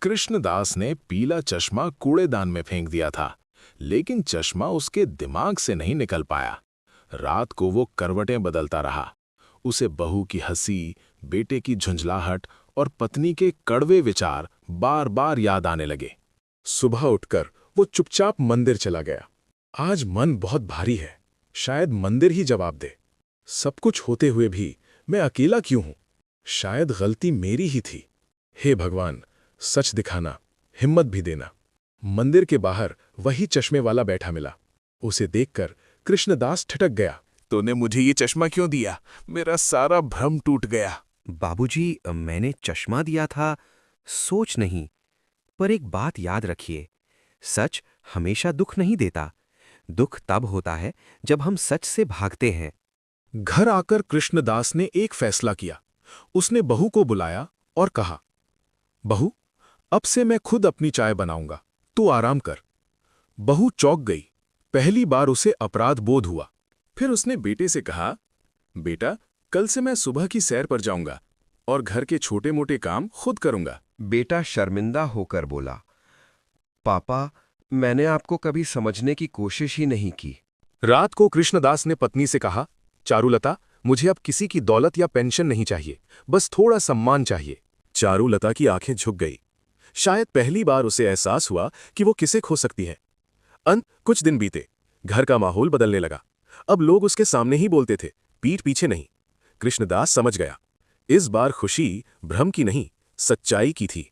कृष्णदास ने पीला चश्मा कूड़ेदान में फेंक दिया था, लेकिन चश्मा उसके दिमाग से नहीं निकल पाया। रात को वो करवटें बदलता रहा। उसे बहू की हंसी, बेटे की झुंझलाहट और पत्नी के कड़वे विचार बार बार याद आने लगे। सुबह उठकर वो चुपचाप मंदिर चला गया। आज मन बहुत भारी है, शायद मंदिर ही जवाब दे। सब कुछ होते हुए भी मैं अकेला क्यों हूं? शायद गलती मेरी ही थी। हे भगवान, सच दिखाना, हिम्मत भी देना। मंदिर के बाहर वही चश्मे वाला बैठा मिला। उसे देखकर कृष्णदास ठिठक गया। तूने मुझे ये चश्मा क्यों दिया? मेरा सारा भ्रम टूट गया। बाबूजी, मैंने चश्मा दिया था, सोच नहीं। पर एक बात याद रखिए, सच हमेशा दुख नहीं देता। दुख तब होता है जब हम सच से भागते हैं। घर आकर कृष्णदास ने एक फैसला किया। उसने बहू को बुलाया और कहा, बहू, अब से मैं खुद अपनी चाय बनाऊंगा, तू आराम कर। बहू चौंक गई। पहली बार उसे अपराध बोध हुआ। फिर उसने बेटे से कहा, बेटा, कल से मैं सुबह की सैर पर जाऊंगा और घर के छोटे मोटे काम खुद करूंगा। बेटा शर्मिंदा होकर बोला, पापा, मैंने आपको कभी समझने की कोशिश ही नहीं की। रात को कृष्णदास ने पत्नी से कहा, चारुलता, मुझे अब किसी की दौलत या पेंशन नहीं चाहिए, बस थोड़ा सम्मान चाहिए। चारुलता की आंखें झुक गई। शायद पहली बार उसे एहसास हुआ कि वो किसे खो सकती है। कुछ दिन बीते, घर का माहौल बदलने लगा। अब लोग उसके सामने ही बोलते थे, पीठ पीछे नहीं। कृष्णदास समझ गया, इस बार खुशी भ्रम की नहीं, सच्चाई की थी।